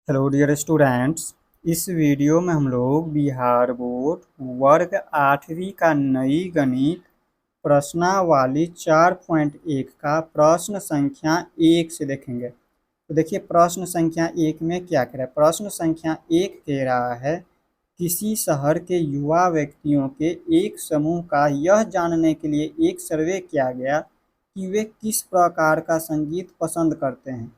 Hello dear students. इस video में हम लोग बिहार बोर्ड वर्ग 8वीं का नई गणित प्रश्नावली 4.1 का प्रश्न संख्या 1 से देखेंगे। तो देखिए प्रश्न संख्या 1 में क्या कह रहा है। प्रश्न संख्या 1 कह रहा है किसी शहर के युवा व्यक्तियों के एक समूह का यह जानने के लिए एक सर्वे किया गया कि वे किस प्रकार का संगीत पसंद करते हैं।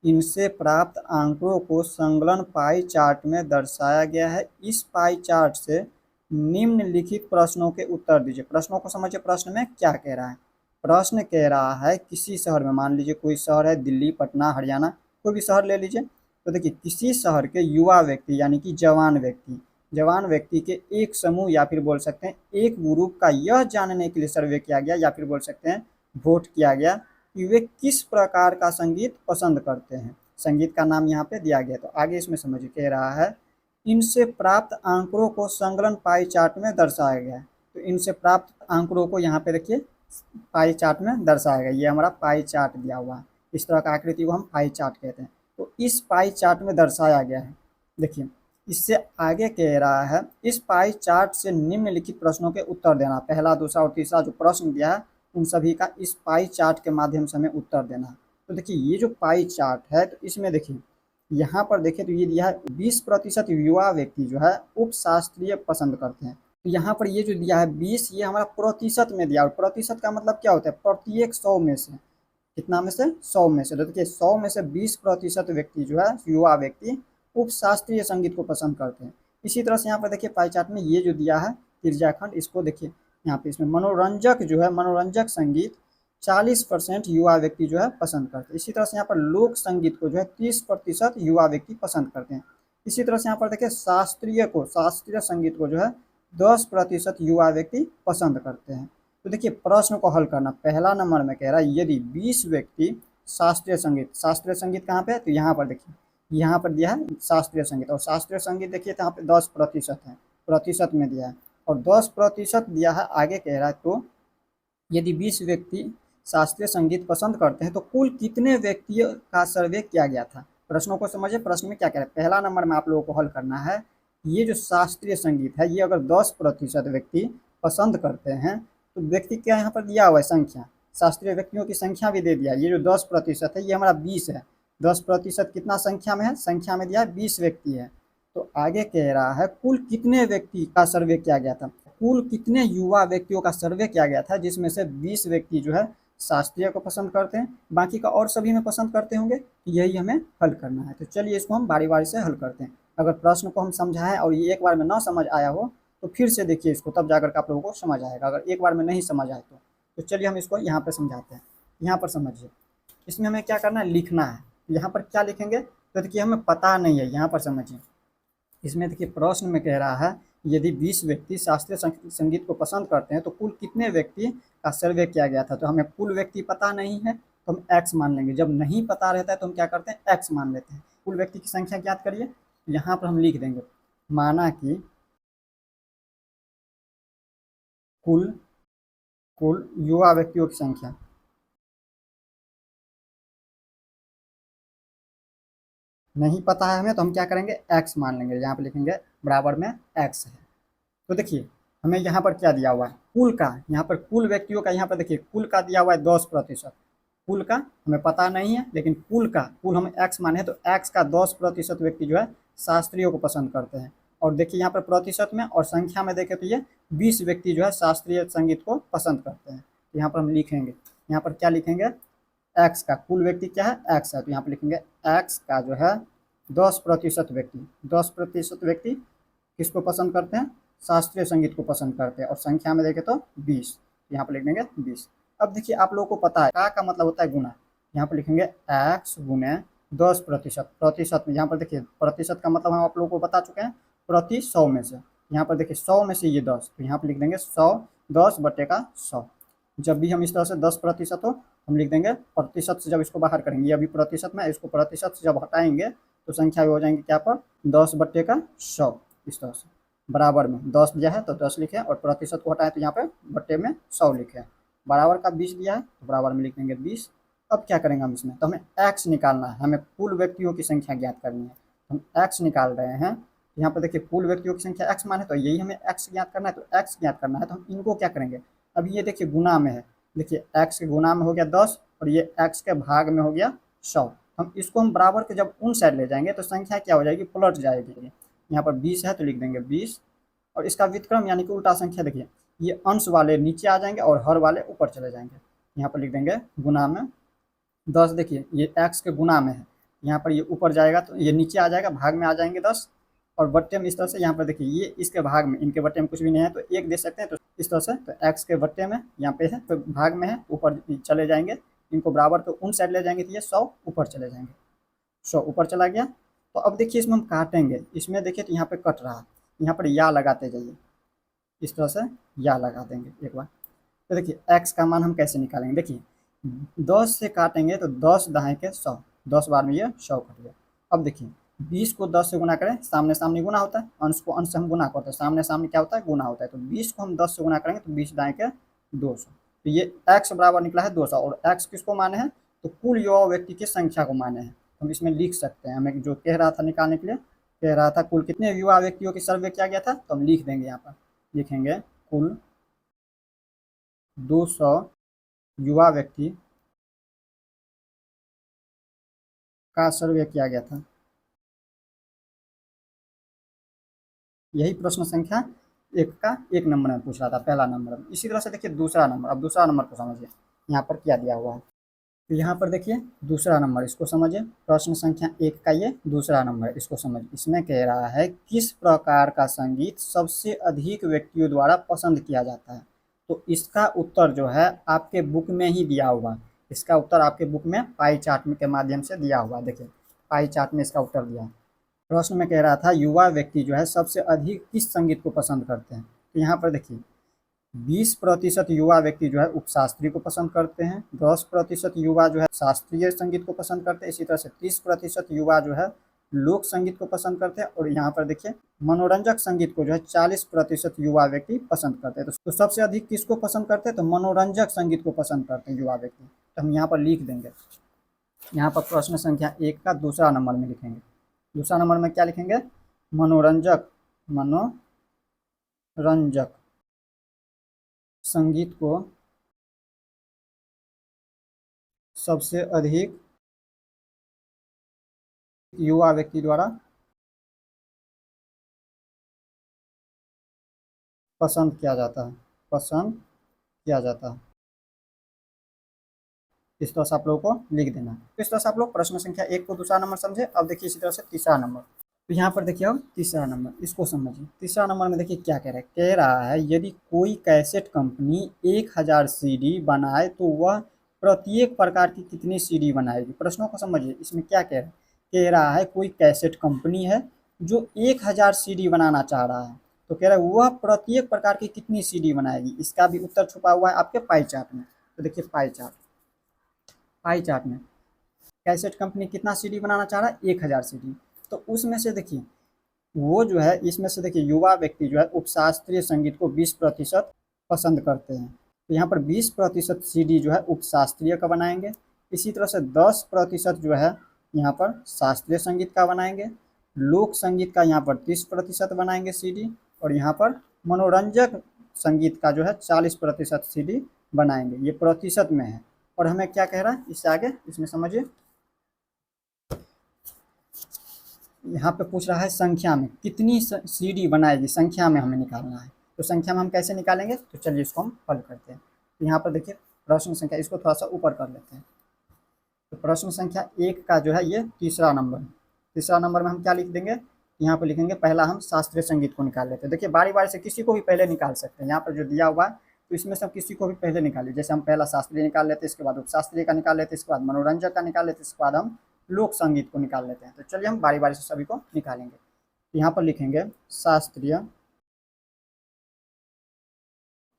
इनसे प्राप्त आंकड़ों को संकलन पाई चार्ट में दर्शाया गया है। इस पाई चार्ट से निम्नलिखित प्रश्नों के उत्तर दीजिए। प्रश्नों को समझिए, प्रश्न में क्या कह रहा है। प्रश्न कह रहा है किसी शहर में, मान लीजिए कोई शहर है, दिल्ली, पटना, हरियाणा, कोई भी शहर ले लीजिए। तो देखिए किसी शहर के युवा व्यक्ति यानी कि जवान व्यक्ति के एक समूह या फिर बोल सकते हैं एक ग्रुप का यह जानने के लिए सर्वे किया गया या फिर बोल सकते हैं वोट किया गया कि वे किस प्रकार का संगीत पसंद करते हैं। संगीत का नाम यहाँ पे दिया गया। तो आगे इसमें समझिए, कह रहा है इनसे प्राप्त आंकड़ों को संकलन पाई चार्ट में दर्शाया गया है। तो इनसे प्राप्त आंकड़ों को यहाँ पे देखिए पाई चार्ट में दर्शाया गया। ये हमारा पाई चार्ट दिया हुआ है, इस तरह का आकृति को हम पाई चार्ट कहते हैं। तो इस पाई चार्ट में दर्शाया गया है। देखिए इससे आगे कह रहा है इस पाई चार्ट से निम्नलिखित प्रश्नों के उत्तर देना। पहला, दूसरा और तीसरा जो प्रश्न दिया है उन सभी का इस पाई चार्ट के माध्यम से हमें उत्तर देना है। तो देखिए ये जो पाई चार्ट है, तो इसमें देखिए यहाँ पर देखिए तो ये दिया है 20% युवा व्यक्ति जो है उपशास्त्रीय पसंद करते हैं। तो यहाँ पर ये जो दिया है 20, ये हमारा प्रतिशत में दिया। और प्रतिशत का मतलब क्या होता है, प्रत्येक 100 में से, कितना में से, 100 में से। तो देखिए 100 में से 20% व्यक्ति जो है युवा व्यक्ति उपशास्त्रीय संगीत को पसंद करते हैं। इसी तरह से यहाँ पर देखिए पाई चार्ट में ये जो दिया है त्रिज्याखंड, इसको देखिए यहाँ पे इसमें मनोरंजक जो है, मनोरंजक संगीत 40% युवा व्यक्ति जो है पसंद करते हैं। इसी तरह से यहाँ पर लोक संगीत को जो है 30% युवा व्यक्ति पसंद करते हैं। इसी तरह से यहाँ पर देखिए शास्त्रीय संगीत को जो है 10% युवा व्यक्ति पसंद करते हैं। तो देखिए प्रश्न को हल करना। पहला नंबर में कह रहा है यदि 20 व्यक्ति शास्त्रीय संगीत कहाँ पे है, तो यहाँ पर देखिए यहाँ पर दिया है शास्त्रीय संगीत। और शास्त्रीय संगीत देखिए तो यहाँ पे 10% है, प्रतिशत में दिया है। और 10% दिया है। आगे कह रहा है तो यदि 20 व्यक्ति शास्त्रीय संगीत पसंद करते हैं तो कुल कितने व्यक्तियों का सर्वे किया गया था। प्रश्नों को समझिए, प्रश्न में क्या कह रहा है। पहला नंबर में आप लोगों को हल करना है, ये जो शास्त्रीय संगीत है ये अगर 10% व्यक्ति पसंद करते हैं तो व्यक्ति क्या यहाँ पर दिया हुआ है संख्या, शास्त्रीय व्यक्तियों की संख्या भी दे दिया। ये जो 10% है ये हमारा 20 है। 10% कितना संख्या में है, संख्या में दिया है 20 व्यक्ति है। तो आगे कह रहा है कुल कितने व्यक्ति का सर्वे किया गया था, कुल कितने युवा व्यक्तियों का सर्वे किया गया था जिसमें से 20 व्यक्ति जो है शास्त्रीय को पसंद करते हैं, बाकी का और सभी में पसंद करते होंगे। यही हमें हल करना है। तो चलिए इसको हम बारी बारी से हल करते हैं। अगर प्रश्न को हम समझाएं और ये एक बार में ना समझ आया हो तो फिर से देखिए इसको, तब जाकर के आप लोगों को समझ आएगा। अगर एक बार में नहीं समझ आए तो चलिए हम इसको यहाँ पर समझाते हैं। यहाँ पर समझिए, इसमें हमें क्या करना है, लिखना है। यहाँ पर क्या लिखेंगे, तो देखिए हमें पता नहीं है। यहाँ पर समझिए, इसमें देखिए प्रश्न में कह रहा है यदि 20 व्यक्ति शास्त्रीय संगीत को पसंद करते हैं तो कुल कितने व्यक्ति का सर्वे किया गया था। तो हमें कुल व्यक्ति पता नहीं है तो हम एक्स मान लेंगे। जब नहीं पता रहता है तो हम क्या करते हैं, एक्स मान लेते हैं। कुल व्यक्ति की संख्या ज्ञात करिए। यहाँ पर हम लिख देंगे माना कि कुल कुल युवा व्यक्तियों की संख्या, नहीं पता है हमें तो हम क्या करेंगे, एक्स मान लेंगे। यहाँ पर लिखेंगे बराबर में एक्स है। तो देखिए हमें यहाँ पर क्या दिया हुआ है, कुल का, यहाँ पर कुल व्यक्तियों का, यहाँ पर देखिए कुल का दिया हुआ है 10%। कुल का हमें पता नहीं है, लेकिन कुल हम एक्स माने हैं तो एक्स का 10% व्यक्ति जो है शास्त्रीय को पसंद करते हैं। और देखिए यहाँ पर प्रतिशत में और संख्या में देखें तो ये 20 व्यक्ति जो है शास्त्रीय संगीत को पसंद करते हैं। तो यहाँ पर हम लिखेंगे, यहाँ पर क्या लिखेंगे, एक्स का, कुल व्यक्ति क्या है, एक्स है। तो यहाँ पर लिखेंगे एक्स का जो है 10% व्यक्ति किसको पसंद करते हैं, शास्त्रीय संगीत को पसंद करते हैं। और संख्या में देखें तो 20, यहाँ पर लिख देंगे 20। अब देखिए आप लोगों को पता है का मतलब होता है गुना। यहाँ पर लिखेंगे एक्स गुने 10%। प्रतिशत में यहाँ पर देखिए प्रतिशत का मतलब हम आप लोगों को बता चुके हैं, प्रति 100 में से। यहाँ पर देखिए 100 में से ये 10, तो यहाँ पर लिख देंगे 100, 10/100। जब भी हम इस तरह से 10% हो हम लिख देंगे प्रतिशत से। जब इसको बाहर करेंगे, अभी प्रतिशत में, इसको प्रतिशत से जब हटाएंगे तो संख्या हो जाएंगे क्या पर, 10/100। इस तरह से बराबर में 10 दिया है तो 10 लिखे और प्रतिशत को हटाएं तो यहाँ पे बट्टे में 100 लिखे। बराबर का 20 दिया है तो बराबर में लिखेंगे 20। अब क्या करेंगे हम इसमें, तो हमें एक्स निकालना है, हमें कुल व्यक्तियों की संख्या ज्ञात करनी है। हम एक्स निकाल रहे हैं। यहाँ पर देखिए कुल व्यक्तियों की संख्या एक्स मान है, तो यही हमें एक्स ज्ञात करना है। तो एक्स ज्ञात करना है तो हम इनको क्या करेंगे, अब ये देखिए गुना में है, देखिए एक्स के गुना में हो गया 10 और ये एक्स के भाग में हो गया 100। हम इसको हम बराबर के जब उन साइड ले जाएंगे तो संख्या क्या हो जाएगी, पलट जाएगी। यहाँ पर 20 है तो लिख देंगे 20, और इसका व्युत्क्रम यानी कि उल्टा संख्या देखिए, ये अंश वाले नीचे आ जाएंगे और हर वाले ऊपर चले जाएंगे। यहाँ पर लिख देंगे गुना में 10, देखिए ये एक्स के गुना में है, यहाँ पर ये ऊपर जाएगा तो ये नीचे आ जाएगा, भाग में आ जाएंगे 10, और बट्टे में इस तरह से, यहाँ पर देखिए ये इसके भाग में, इनके बट्टे में कुछ भी नहीं है तो एक दे सकते हैं, तो इस तरह से तो एक्स के बट्टे में यहाँ पे है तो भाग में है, ऊपर चले जाएंगे, इनको बराबर तो उन साइड ले जाएंगे तो ये 100 ऊपर चले जाएंगे, 100 ऊपर चला गया। तो अब देखिए इसमें हम काटेंगे, इसमें देखिए तो यहाँ पे कट रहा है, यहाँ पर या लगाते जाइए, इस तरह से या लगा देंगे एक बार। तो देखिए एक्स का मान हम कैसे निकालेंगे, देखिए 10 से काटेंगे तो 10 दाएँ के 100, 10 बार में ये 100 कट गया। अब देखिए 20 को 10 से गुना करें, सामने सामने गुना होता है, अंश को अंश से हम गुना करते हैं, सामने सामने क्या होता है, गुना होता है। तो 20 को हम 10 से गुना करेंगे तो 20 दाएँ के 200, तो ये एक्स बराबर निकला है 200। और एक्स किसको माने हैं, तो कुल युवा व्यक्ति की संख्या को माने हैं। हम इसमें लिख सकते हैं, हमें जो कह रहा था निकालने के लिए, कह रहा था कुल कितने युवा व्यक्तियों की सर्वे किया गया था, तो हम लिख देंगे, यहाँ पर लिखेंगे कुल 200 युवा व्यक्ति का सर्वे किया गया था। यही प्रश्न संख्या 1 का 1 नंबर में पूछ रहा था, पहला नंबर में। इसी तरह से देखिए दूसरा नंबर, अब दूसरा नंबर को समझिए, यहाँ पर क्या दिया हुआ है। तो यहाँ पर देखिए दूसरा नंबर, इसको समझिए, प्रश्न संख्या 1 का ये दूसरा नंबर, इसको समझिए। इसमें कह रहा है किस प्रकार का संगीत सबसे अधिक व्यक्तियों द्वारा पसंद किया जाता है। तो इसका उत्तर जो है आपके बुक में ही दिया हुआ है, इसका उत्तर आपके बुक में पाई चार्ट के माध्यम से दिया हुआ है। देखिए पाई चार्ट में इसका उत्तर दिया है। प्रश्न में कह रहा था युवा व्यक्ति जो है सबसे अधिक किस संगीत को पसंद करते हैं। तो यहाँ पर देखिए 20% युवा व्यक्ति जो है उपशास्त्रीय को पसंद करते हैं, 10% युवा जो है शास्त्रीय संगीत को पसंद करते हैं, इसी तरह से 30% युवा जो है लोक संगीत को पसंद करते हैं, और यहाँ पर देखिए मनोरंजक संगीत को जो है 40% युवा व्यक्ति पसंद करते हैं। तो सबसे अधिक किसको पसंद करते हैं, तो मनोरंजक संगीत को पसंद करते हैं युवा व्यक्ति। तो हम यहाँ पर लिख देंगे, यहाँ पर प्रश्न संख्या 1 का दूसरा नंबर में लिखेंगे। दूसरा नंबर में क्या लिखेंगे, मनोरंजक संगीत को सबसे अधिक युवा व्यक्ति द्वारा पसंद किया जाता है, पसंद किया जाता है। इस तरह से आप लोगों को लिख देना है। तो इस तरह से आप लोग प्रश्न संख्या 1 को दूसरा नंबर समझे। अब देखिए इसी तरह से तीसरा नंबर, तो यहाँ पर देखिए अब तीसरा नंबर, इसको समझिए। तीसरा नंबर में देखिए क्या कह रहा है, कह रहा है यदि कोई कैसेट कंपनी 1000 सीडी बनाए तो वह प्रत्येक प्रकार की कितनी सीडी बनाएगी। प्रश्नों को समझिए, इसमें क्या कह रहा है, कह रहा है कोई कैसेट कंपनी है जो 1000 सीडी बनाना चाह रहा है, तो कह रहा है वह प्रत्येक प्रकार की कितनी सीडी बनाएगी। इसका भी उत्तर छुपा हुआ है आपके पाई चार्ट में। तो देखिए पाई चार्ट में कैसेट कंपनी कितना सीडी बनाना चाह रहा है, 1000 सीडी। तो उसमें से देखिए वो जो है, इसमें से देखिए युवा व्यक्ति जो है उपशास्त्रीय संगीत को 20% पसंद करते हैं, तो यहाँ पर 20% सीडी जो है उपशास्त्रीय का बनाएंगे। इसी तरह से 10% जो है यहाँ पर शास्त्रीय संगीत का बनाएंगे, लोक संगीत का यहाँ पर 30% बनाएंगे सीडी, और यहाँ पर मनोरंजक संगीत का जो है 40% सीडी बनाएंगे। ये प्रतिशत में है। और हमें क्या कह रहा है इससे आगे, इसमें समझिए, यहाँ पे पूछ रहा है संख्या में कितनी सीडी बनाएगी, संख्या में हमें निकालना है। तो संख्या में हम कैसे निकालेंगे, तो चलिए इसको हम हल करते हैं। तो यहाँ पर देखिए प्रश्न संख्या, इसको थोड़ा सा ऊपर कर लेते हैं। तो प्रश्न संख्या 1 का जो है ये तीसरा नंबर, तीसरा नंबर में हम क्या लिख देंगे, यहाँ पर लिखेंगे पहला हम शास्त्रीय संगीत को निकाल लेते हैं। देखिए बारी बारी से किसी को भी पहले निकाल सकते हैं, यहाँ पर जो दिया हुआ है तो इसमें से हम किसी को भी पहले निकालिए। जैसे हम पहला शास्त्रीय निकाल लेते हैं, इसके बाद उपशास्त्रीय का निकाल लेते हैं, इसके बाद मनोरंजक का निकाल लेते हैं, इसके बाद हम लोक संगीत को निकाल लेते हैं। तो चलिए हम बारी बारी से सभी को निकालेंगे। यहाँ पर लिखेंगे शास्त्रीय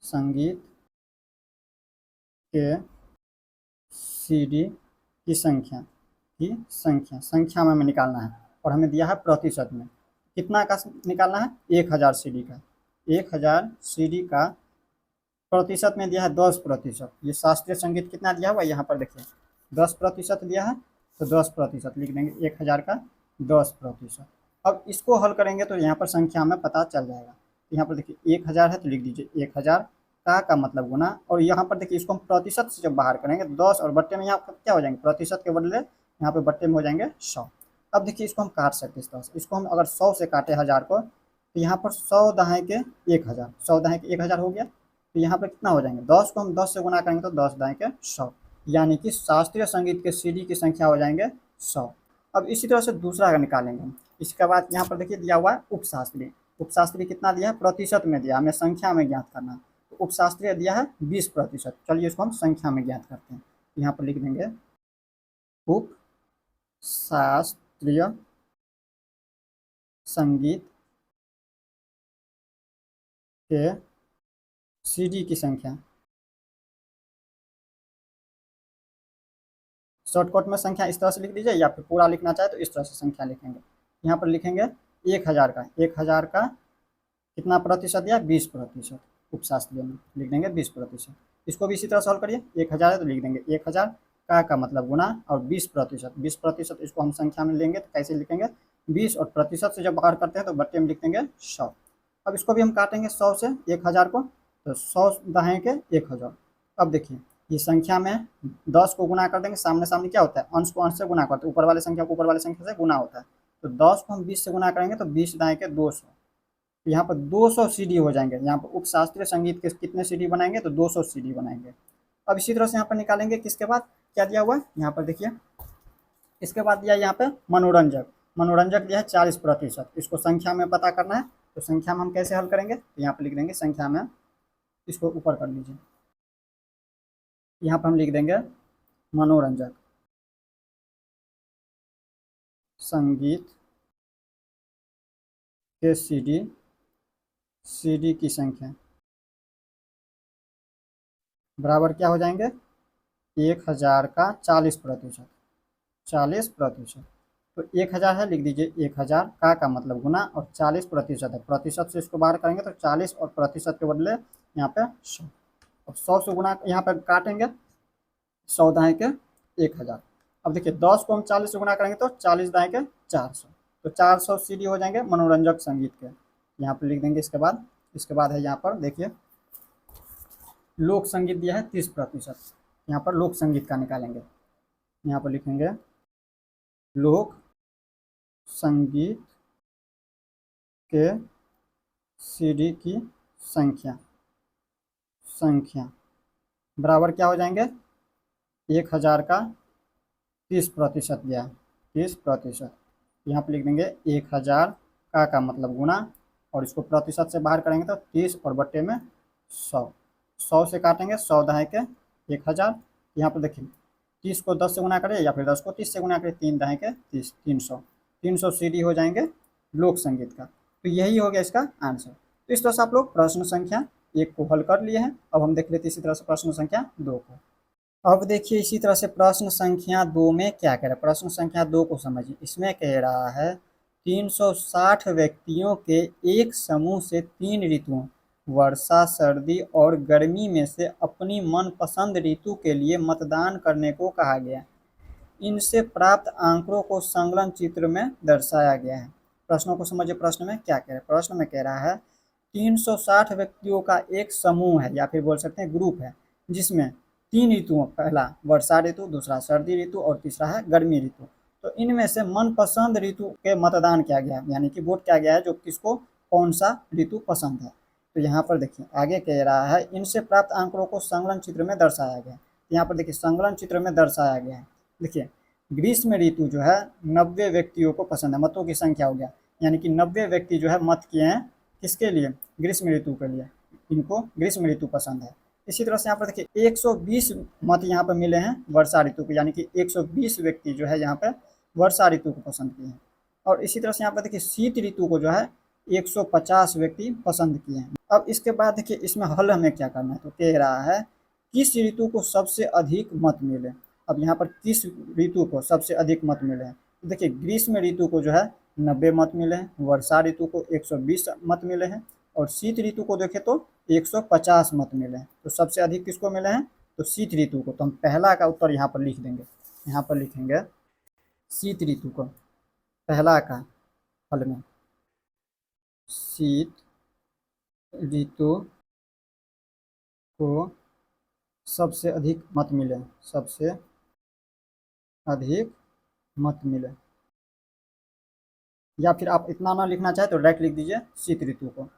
संगीत के सीडी की संख्या संख्या में हमें निकालना है, और हमें दिया है प्रतिशत में। कितना का निकालना है, 1000 सीडी का, 1000 सीडी का प्रतिशत में दिया है 10%। ये शास्त्रीय संगीत कितना दिया हुआ है, यहाँ पर देखिए 10% दिया है, तो 10% लिख देंगे 1000 का 10%। अब इसको हल करेंगे तो यहाँ पर संख्या में पता चल जाएगा। तो यहाँ पर देखिए 1000 है तो लिख दीजिए 1000 का मतलब गुना, और यहाँ पर देखिए इसको हम प्रतिशत से जब बाहर करेंगे 10 और बट्टे में यहाँ पर क्या हो जाएंगे, प्रतिशत के बदले यहाँ पे बट्टे में हो जाएंगे 100। अब देखिए इसको हम काट सकते हैं इस तरह से, इसको हम अगर 100 से काटे 1000 को तो यहाँ पर 100 दहाई के 1000, 100 दहाई के 1000 हो गया। तो यहाँ पर कितना हो जाएंगे, 10 को हम 10 से गुना करेंगे तो 10 दहाई के 100, यानी कि शास्त्रीय संगीत के सीडी की संख्या हो जाएंगे 100। अब इसी तरह से दूसरा अगर निकालेंगे हम, इसके बाद यहाँ पर देखिए दिया हुआ है उपशास्त्रीय। उपशास्त्रीय कितना दिया है, प्रतिशत में दिया, हमें संख्या में ज्ञात करना है। तो उपशास्त्रीय दिया है 20%। चलिए इसको हम संख्या में ज्ञात करते हैं। यहाँ पर लिख देंगे उपशास्त्रीय संगीत के सीडी की संख्या, शॉर्टकट में संख्या इस तरह से लिख दीजिए, या फिर पूरा लिखना चाहे तो इस तरह से संख्या लिखेंगे। यहाँ पर लिखेंगे 1000 का, 1000 का कितना प्रतिशत दिया, 20%। उपशास्त्रीय में लिख देंगे 20%। इसको भी इसी तरह सॉल्व करिए, 1000 है तो लिख देंगे 1000 का मतलब गुना और 20%, 20% इसको हम संख्या में लेंगे तो कैसे लिखेंगे, 20 और प्रतिशत से जब बाहर करते हैं तो बट्टे में लिख देंगे 100। अब इसको भी हम काटेंगे 100 से 1000 को, तो 100 दहाई के 1000। अब देखिए ये संख्या में 10 को गुना कर देंगे, सामने सामने क्या होता है, अंश को अंश से गुना करते हैं, ऊपर वाले संख्या को ऊपर वाले संख्या से गुना होता है। तो 10 को हम 20 से गुना करेंगे तो 20 दाएँ के 200, तो यहाँ पर 200 सीडी हो जाएंगे। यहाँ पर उपशास्त्रीय संगीत के कितने सीडी बनाएंगे, तो 200 सीडी बनाएंगे। अब इसी तरह से यहाँ पर निकालेंगे, किसके बाद क्या दिया हुआ है, यहाँ पर देखिए इसके बाद दिया यहाँ पे मनोरंजक। मनोरंजक दिया है 40%। इसको संख्या में पता करना है, तो संख्या में हम कैसे हल करेंगे, तो यहाँ पर लिख देंगे संख्या में, इसको ऊपर कर लीजिए, यहाँ पर हम लिख देंगे मनोरंजक संगीत के सीडी की संख्या बराबर क्या हो जाएंगे, 1000 का 40%, 40%। तो 1000 है लिख दीजिए 1000 का मतलब गुना और 40% है, प्रतिशत से इसको बाहर करेंगे तो 40 और प्रतिशत के बदले यहाँ पे 100। अब 100 से गुना यहाँ पर काटेंगे, 100 दाएँ के 1000। अब देखिए 10 को हम 40 से गुना करेंगे तो 40 दाएँ के 400, तो 400 सीडी हो जाएंगे मनोरंजक संगीत के। यहाँ पर लिख देंगे। इसके बाद है यहाँ पर देखिए लोक संगीत दिया है 30%। यहाँ पर लोक संगीत का निकालेंगे, यहाँ पर लिखेंगे लोक संगीत के सीडी की संख्या बराबर क्या हो जाएंगे, 1000 का 30% दिया है, 30%। यहाँ पर लिख देंगे 1000 का मतलब गुना और इसको प्रतिशत से बाहर करेंगे तो 30 और बट्टे में 100, 100 से काटेंगे 100 दहाई के 1000। यहाँ पर देखिए 30 को 10 से गुना करें या फिर 10 को 30 से गुना करें, 3 दहाई के 30, 300 सीडी हो जाएंगे लोक संगीत का। तो यही हो गया इसका आंसर। तो इस तरह से आप लोग प्रश्न संख्या 1 को हल कर लिए हैं। अब हम देख लेते हैं इसी तरह से प्रश्न संख्या 2 को। अब देखिए इसी तरह से प्रश्न संख्या 2 में क्या कह रहा है, प्रश्न संख्या 2 को समझिए। इसमें कह रहा है 360 व्यक्तियों के एक समूह से 3 ऋतुओं वर्षा, सर्दी और गर्मी में से अपनी मनपसंद ऋतु के लिए मतदान करने को कहा गया। इनसे प्राप्त आंकड़ों को संलग्न चित्र में दर्शाया गया है। प्रश्नों को समझिए। प्रश्न में क्या कह रहा है, प्रश्न में कह रहा है 360 व्यक्तियों का एक समूह है या फिर बोल सकते हैं ग्रुप है, जिसमें 3 ऋतुओं, पहला वर्षा ऋतु, दूसरा सर्दी ऋतु और तीसरा है गर्मी ऋतु। तो इनमें से मनपसंद ऋतु के मतदान किया गया है, यानी कि वोट किया गया है जो किसको कौन सा ऋतु पसंद है। तो यहाँ पर देखिए आगे कह रहा है इनसे प्राप्त आंकड़ों को संलग्न चित्र में दर्शाया गया है। यहाँ पर देखिए संलग्न चित्र में दर्शाया गया है। देखिए ग्रीष्म ऋतु जो है 90 व्यक्तियों को पसंद है, मतों की संख्या हो गया, यानी कि 90 व्यक्ति जो है मत किए हैं किसके लिए, ग्रीष्म ऋतु के लिए, इनको ग्रीष्म ऋतु पसंद है। इसी तरह से यहाँ पर देखिए 120 मत यहाँ पर मिले हैं वर्षा ऋतु को, यानी कि 120 व्यक्ति जो है यहाँ पर वर्षा ऋतु को पसंद किए हैं। और इसी तरह से यहाँ पर देखिए शीत ऋतु को जो है 150 व्यक्ति पसंद किए हैं। अब इसके बाद देखिए इसमें हल हमें क्या करना है, तो कह रहा है किस ऋतु को सबसे अधिक मत मिले। अब यहाँ पर किस ऋतु को सबसे अधिक मत मिले हैं, तो देखिए ग्रीष्म ऋतु को जो है 90 मत मिले हैं, वर्षा ऋतु को 120 मत मिले हैं और शीत ऋतु को देखें तो 150 मत मिले हैं। तो सबसे अधिक किसको मिले हैं, तो शीत ऋतु को। तो हम पहला का उत्तर यहाँ पर लिख देंगे, यहाँ पर लिखेंगे शीत ऋतु को। पहला का फल में शीत ऋतु को सबसे अधिक मत मिले, सबसे अधिक मत मिले। या फिर आप इतना ना लिखना चाहे तो डायरेक्ट लिख दीजिए शीत ऋतु को।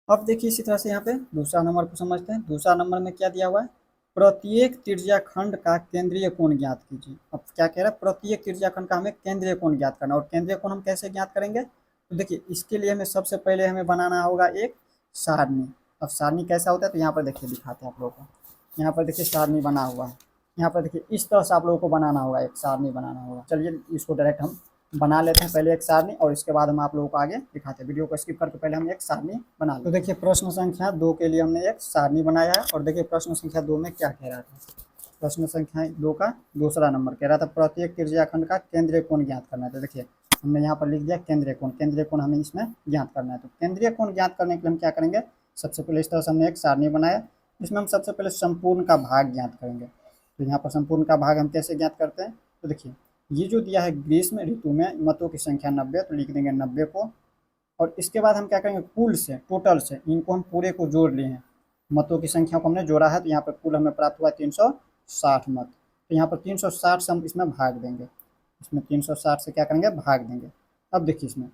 अब देखिए इसी तरह से यहाँ पे दूसरा नंबर को समझते हैं। दूसरा नंबर में क्या दिया हुआ है, प्रत्येक त्रिज्याखंड का केंद्रीय कोण ज्ञात कीजिए। अब क्या कह रहा है, प्रत्येक त्रिज्याखंड का हमें केंद्रीय कोण ज्ञात करना। और केंद्रीय कोण हम कैसे ज्ञात करेंगे, तो देखिए इसके लिए हमें सबसे पहले हमें बनाना होगा एक सारणी। अब सारणी कैसा होता है, तो यहाँ पर देखिए दिखाते हैं आप लोगों को। यहाँ पर देखिए सारणी बना हुआ है। यहाँ पर देखिए इस तरह से आप लोगों को बनाना होगा, एक सारणी बनाना होगा। चलिए इसको डायरेक्ट हम बना लेते हैं पहले एक सारणी, और इसके बाद हम आप लोगों को आगे दिखाते हैं। वीडियो को स्किप करके पहले हम एक सारणी बना लेते हैं। तो देखिए प्रश्न संख्या 2 के लिए हमने एक सारणी बनाया है। और देखिए प्रश्न संख्या 2 में क्या कह रहा था। प्रश्न संख्या 2 का दूसरा नंबर कह रहा था प्रत्येक त्रिज्याखंड का केंद्रीय कोण ज्ञात करना है। तो देखिए हमने यहाँ पर लिख दिया केंद्रीय कोण। केंद्रीय कोण हमें इसमें ज्ञात करना है। तो केंद्रीय कोण ज्ञात करने के लिए हम क्या करेंगे, सबसे पहले इस तरह से हमने एक सारणी बनाया। इसमें हम सबसे पहले संपूर्ण का भाग ज्ञात करेंगे। तो यहाँ पर संपूर्ण का भाग हम कैसे ज्ञात करते हैं, तो देखिए ये जो दिया है ग्रीष्म ऋतु में मतों की संख्या 90, तो लिख देंगे 90 को। और इसके बाद हम क्या करेंगे, कुल से, टोटल से, इनको हम पूरे को जोड़ लिए हैं। मतों की संख्या को हमने जोड़ा है, तो यहाँ पर कुल हमें प्राप्त हुआ 360 मत। तो यहाँ पर 360 से हम इसमें भाग देंगे। इसमें 360 से क्या करेंगे, भाग देंगे। अब देखिए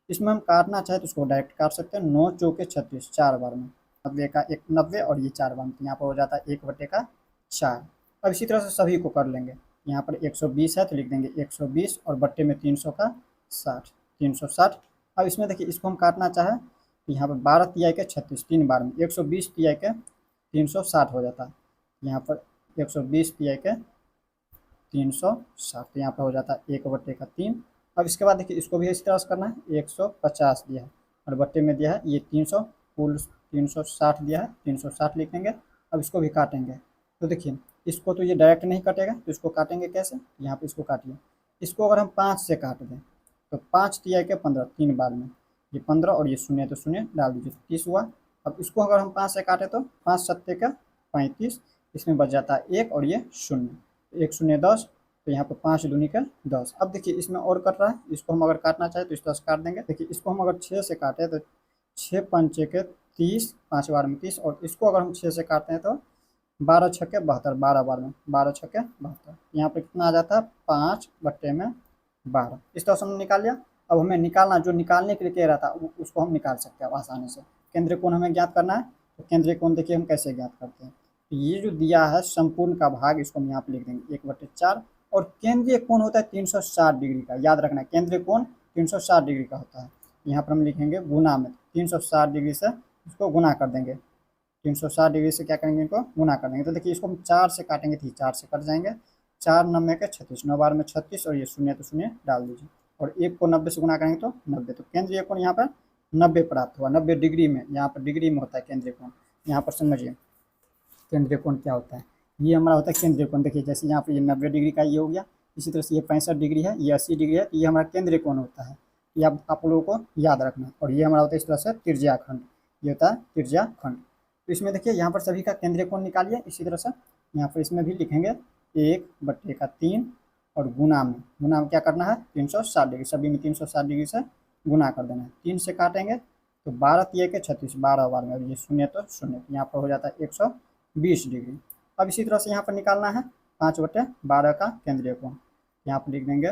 इसमें हम काटना चाहे तो इसको डायरेक्ट काट सकते हैं। 9 चौके 36, 4 बार में 90 का 90 और ये 4 बार में, तो यहाँ पर हो जाता है 1/4। अब इसी तरह से सभी को कर लेंगे। यहाँ पर 120 है तो लिख देंगे 120 और बट्टे में 300 का 60, 360। अब इसमें देखिए इसको हम काटना चाहे तो यहाँ पर 12 तिहाई के 36, 3 बार में 120 तिहाई के 360 हो जाता है। यहाँ पर 120 तिहाई के 360, तो यहाँ पर हो जाता है 1/3। अब इसके बाद देखिए इसको भी इस तरह से करना है। 150 दिया है और बट्टे में दिया है ये 300, कुल 360 दिया है, 360 लिख देंगे। अब इसको भी काटेंगे। तो देखिए इसको तो ये डायरेक्ट नहीं कटेगा, तो इसको काटेंगे कैसे, यहाँ पे इसको काटिए। इसको अगर हम 5 से काट दें तो 5 तिहाई के 15, 3 बार में ये 15 और ये शून्य तो शून्य डाल दीजिए, 30 हुआ। अब इसको अगर हम 5 से काटें तो 5 सत्ते का 35, इसमें बच जाता है 1 और ये शून्य, 1 शून्य 10। तो यहाँ पर 5 दूनी का 10। अब देखिए इसमें और कट रहा है, इसको हम अगर काटना चाहे तो इस तरह से काट देंगे। देखिए इसको हम अगर 6 से काटें तो 6 पंचे के 30, 5 बार में 30। और इसको अगर हम 6 से काटते हैं तो 12 छक्के 72, 12 बार में 12 छक्के 72। यहाँ पे कितना आ जाता है, 5/12। इस तरह से हमने निकाल लिया। अब हमें निकालना, जो निकालने के लिए कह रहा था उसको हम निकाल सकते हैं आसानी से। केंद्रीय कोण हमें ज्ञात करना है। तो केंद्रीय कोण देखिए हम कैसे ज्ञात करते हैं, तो ये जो दिया है संपूर्ण का भाग, इसको हम यहाँ पे लिख देंगे 1/4। और केंद्रीय कोण होता है 360 डिग्री का, याद रखना है केंद्रीय कोण 360 डिग्री का होता है। यहाँ पर हम लिखेंगे गुना में, 360 डिग्री से इसको गुना कर देंगे। 360 डिग्री से क्या करेंगे, इनको गुना कर देंगे। तो देखिए इसको हम 4 से काटेंगे तो 4 से कट जाएंगे। 4 9 के 36, 9 बार में 36 और ये शून्य तो शून्य डाल दीजिए। और 1 को 90 से गुना करेंगे तो 90। तो केंद्रीय कोण यहाँ पर 90 प्राप्त हुआ, 90 डिग्री में। यहाँ पर डिग्री में होता है केंद्रीय कोण। यहाँ पर समझिए केंद्रीय कोण क्या होता है, ये हमारा होता है केंद्रीय कोण। देखिए जैसे यहाँ पर ये 90 डिग्री का ये हो गया, इसी तरह से ये 65 डिग्री है, ये 80 डिग्री है, ये हमारा केंद्रीय कोण होता है। ये आप लोगों को याद रखना। और ये हमारा होता है इस तरह से त्रिज्याखंड, ये होता है त्रिज्याखंड। तो इसमें देखिए यहाँ पर सभी का केंद्रीय कोण निकालिए। इसी तरह से यहाँ पर इसमें भी लिखेंगे 1/3 और गुना में क्या करना है, 360 डिग्री, सभी में 360 डिग्री से गुना कर देना है। 3 से काटेंगे तो 12 तिहाई के 36, 12 बार में, और ये शून्य तो शून्य, यहाँ पर हो जाता है 120 डिग्री। अब इसी तरह से यहाँ पर निकालना है 5/12 का केंद्रीय कोण। यहाँ पर लिख देंगे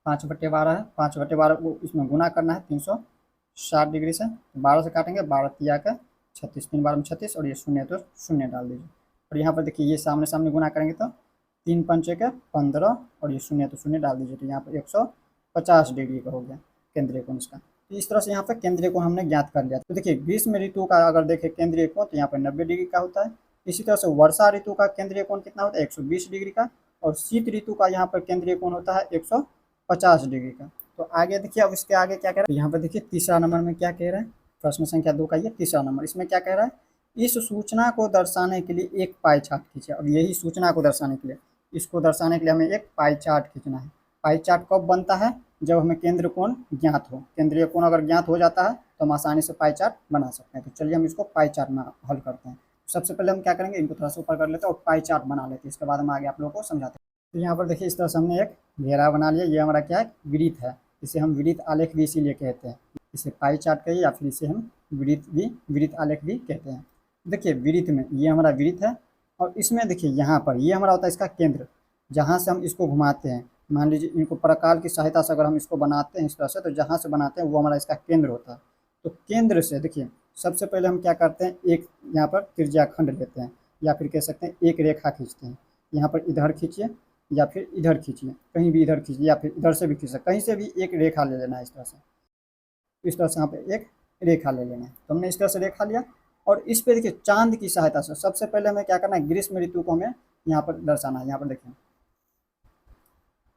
5/12 है, 5/12 को इसमें गुना करना है 360 डिग्री से। 12 से काटेंगे, 12 तिहाई का 36, 3 बार में 36 और ये शून्य तो शून्य डाल दीजिए। और यहाँ पर देखिए ये सामने सामने गुना करेंगे तो 3 पंचे के 15 और ये शून्य तो शून्य डाल दीजिए। तो यहाँ पर 150 डिग्री का हो गया केंद्रीय कोण इसका। तो इस तरह से यहाँ पर केंद्रीय कोण हमने ज्ञात कर लिया। तो देखिए ग्रीष्म ऋतु का अगर देखें केंद्रीय कोण तो यहाँ पर 90 डिग्री का होता है। इसी तरह से वर्षा ऋतु का केंद्रीय कोण कितना होता है, 120 डिग्री का। और शीत ऋतु का यहाँ पर केंद्रीय कोण होता है 150 डिग्री का। तो आगे देखिए अब इसके आगे क्या कह रहा है, यहाँ पर देखिए तीसरा नंबर में क्या कह रहा है, प्रश्न संख्या 2 का ये तीसरा नंबर। इसमें क्या कह रहा है, इस सूचना को दर्शाने के लिए एक पाई चार्ट खींचे। अब यही सूचना को दर्शाने के लिए, इसको दर्शाने के लिए हमें एक पाई चार्ट खींचना है। पाई चार्ट कब बनता है, जब हमें केंद्र कोण ज्ञात हो। केंद्रीय कोण अगर ज्ञात हो जाता है तो हम आसानी से पाई चार्ट बना सकते हैं। तो चलिए हम इसको पाई चार्ट में हल करते हैं। सबसे पहले हम क्या करेंगे, इनको थोड़ा सा ऊपर कर लेते हैं और पाई चार्ट बना लेते हैं। इसके बाद हम आगे आप लोगों को समझाते हैं। तो यहाँ पर देखिए इस तरह से हमने एक घेरा बना लिया। ये हमारा क्या है, वृत्त है। इसे हम वृत्त आलेख भी इसीलिए कहते हैं। इसे पाई चार्ट कहिए या फिर इसे हम वृत्त आलेख भी कहते हैं। देखिए वृत्त में ये हमारा वृत्त है और इसमें देखिए यहाँ पर ये हमारा होता है इसका केंद्र, जहाँ से हम इसको घुमाते हैं। मान लीजिए इनको प्रकाल की सहायता से अगर हम इसको बनाते हैं इस तरह से, तो जहाँ से बनाते हैं वो हमारा इसका केंद्र होता है। तो केंद्र से देखिए सबसे पहले हम क्या करते हैं, एक यहाँ पर त्रिज्या खंड लेते हैं या फिर कह सकते हैं एक रेखा खींचते हैं। यहाँ पर इधर खींचिए या फिर इधर खींचिए, कहीं भी इधर खींचिए या फिर इधर से भी खींच सकते, कहीं से भी एक रेखा ले लेना है इस तरह से। इस तरह से यहाँ पे एक रेखा ले लेना है। तो हमने इस तरह से रेखा लिया और इस पे देखिए चांद की सहायता से सबसे पहले हमें क्या करना है, ग्रीष्म ऋतु को हमें यहाँ पर दर्शाना है। यहाँ पर देखिए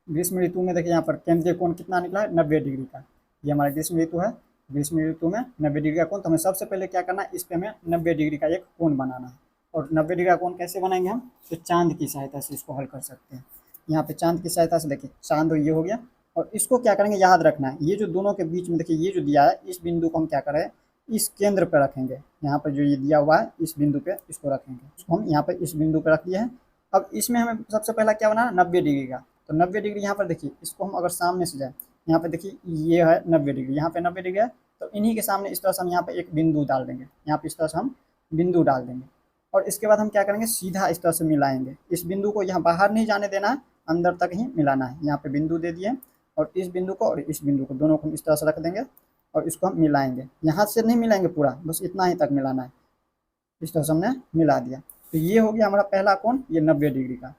ग्रीष्म ऋतु में देखिए यहाँ पर केंद्रीय कोण कितना निकला है, 90 डिग्री का। ये हमारा ग्रीष्म ऋतु है। ग्रीष्म ऋतु में 90 डिग्री का कोण, तो हमें सबसे पहले क्या करना है, इस पे हमें 90 डिग्री का एक कोण बनाना है। और 90 डिग्री का कोण कैसे बनाएंगे हम, तो चांद की सहायता से इसको हल कर सकते हैं। यहाँ पे चांद की सहायता से देखिए चांद ये हो गया और इसको क्या करेंगे, याद रखना है ये जो दोनों के बीच में देखिए ये जो दिया है इस बिंदु को हम क्या करें, इस केंद्र पर रखेंगे। यहाँ पर जो ये दिया हुआ है इस बिंदु पे इसको रखेंगे। इसको हम यहाँ पे इस बिंदु पे रख दिए हैं। अब इसमें हमें सबसे पहला क्या बनाना, 90 डिग्री का। तो 90 डिग्री यहाँ पर देखिए इसको हम अगर सामने से जाए, यहाँ पे देखिए ये है 90 डिग्री, यहाँ पे 90 डिग्री है। तो इन्हीं के सामने इस तरह से हम यहाँ पे एक बिंदु डाल देंगे। यहाँ पे इस तरह से हम बिंदु डाल देंगे और इसके बाद हम क्या करेंगे, सीधा इस तरह से मिलाएंगे। इस बिंदु को यहाँ बाहर नहीं जाने देना है, अंदर तक ही मिलाना है। यहाँ पे बिंदु दे दिए और इस बिंदु को और इस बिंदु को दोनों को इस तरह से रख देंगे और इसको हम मिलाएंगे। यहाँ से नहीं मिलाएंगे पूरा, बस इतना ही तक मिलाना है। इस तरह से हमने मिला दिया। तो ये हो गया हमारा पहला कोण, ये 90 डिग्री का,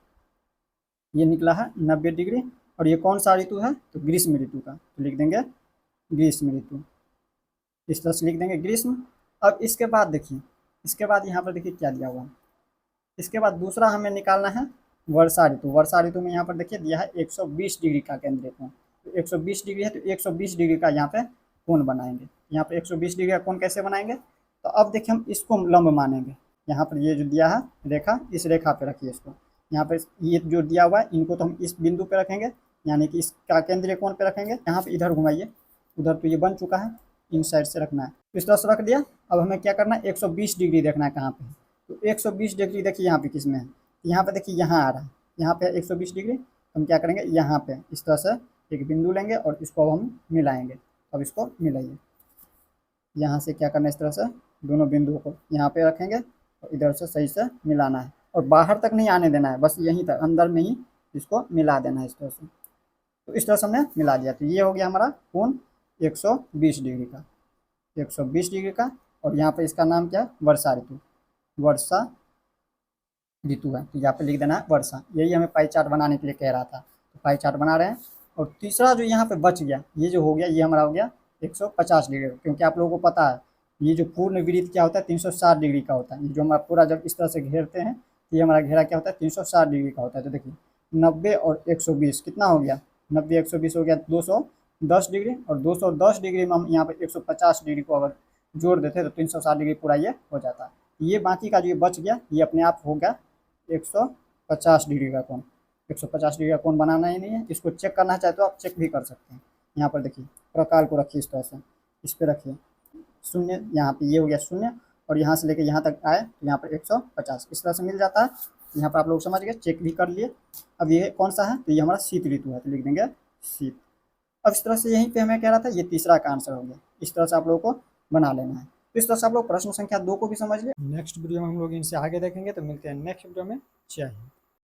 ये निकला है 90 डिग्री। और ये कौन सा ऋतु है, तो ग्रीष्म ऋतु का। तो लिख देंगे ग्रीष्म ऋतु, इस तरह से लिख देंगे ग्रीष्म। अब इसके बाद देखिए, इसके बाद यहाँ पर देखिए क्या दिया हुआ है। इसके बाद दूसरा हमें निकालना है वर्षा ऋतु। वर्षा ऋतु में यहाँ पर देखिए दिया है 120 डिग्री का केंद्रीय कोण। तो 120 डिग्री है, तो 120 डिग्री का यहाँ पे कोण बनाएंगे। यहाँ पे 120 डिग्री का कोण कैसे बनाएंगे, तो अब देखिए हम इसको लंब मानेंगे। यहाँ पर ये जो दिया है रेखा, इस रेखा पे रखिए इसको। यहाँ पर ये जो दिया हुआ है इनको तो हम इस बिंदु पे रखेंगे, यानी कि इसका केंद्रीय कोण पे रखेंगे। यहाँ पे इधर घुमाइए, उधर तो ये बन चुका है, इन साइड से रखना है। इस तरह से रख दिया। अब हमें क्या करना है, 120 डिग्री देखना है कहाँ पे। तो 120 डिग्री देखिए यहाँ पे किसमें है, यहाँ पे देखिए यहाँ आ रहा है, यहाँ पे 120 डिग्री। हम क्या करेंगे, यहाँ पे इस तरह से एक बिंदु लेंगे और इसको हम मिलाएंगे। अब इसको मिलाइए, यहाँ से क्या करना है, इस तरह से दोनों बिंदुओं को यहाँ पे रखेंगे और इधर से सही से मिलाना है और बाहर तक नहीं आने देना है, बस यहीं तक अंदर में ही इसको मिला देना है इस तरह से। तो इस तरह से हमने मिला दिया। तो ये हो गया हमारा कोण 120 डिग्री का, 120 डिग्री का। और यहाँ पे इसका नाम क्या है, वर्षा ऋतु, वर्षा ऋतु है। तो यहाँ पे लिख देना है वर्षा। यही हमें पाई चार्ट बनाने के लिए कह रहा था, तो पाई चार्ट बना रहे हैं। और तीसरा जो यहाँ पे बच गया, ये जो हो गया, ये हमारा हो गया 150 डिग्री, क्योंकि आप लोगों को पता है ये जो पूर्ण वृत्त क्या होता है, 360 डिग्री का होता है। ये जो हमारा पूरा जब इस तरह से घेरते हैं, ये हमारा घेरा क्या होता है, 360 डिग्री का होता है। तो देखिए 90 और 120 कितना हो गया, 90 120 हो गया 210 डिग्री। और 210 डिग्री में हम यहाँ पे 150 डिग्री को अगर जोड़ देते तो 360 डिग्री पूरा ये हो जाता है। ये बाकी का जो ये बच गया, ये अपने आप हो गया 150 डिग्री का कोण। 150 डिग्री का कोण बनाना ही नहीं है, इसको चेक करना चाहे तो आप चेक भी कर सकते हैं। यहाँ पर देखिए प्रकाल को रखिए इस तरह से, इस पर रखिए शून्य, यहाँ पे ये हो गया शून्य और यहाँ से लेकर यहाँ तक आए तो यहाँ पर 150 इस तरह से मिल जाता है। यहाँ पर आप लोग समझ गए, चेक भी कर लिए। अब ये कौन सा है, तो ये हमारा शीत ऋतु है, तो लिख देंगे शीत। अब इस तरह से यहीं पे हमें कह रहा था, ये तीसरा का आंसर हो गया। इस तरह से आप लोगों को बना लेना है। तो इस तरह से आप लोग प्रश्न संख्या 2 को भी समझ लिए। नेक्स्ट वीडियो में हम लोग इनसे आगे देखेंगे। तो मिलते हैं नेक्स्ट वीडियो में। जय हिंद।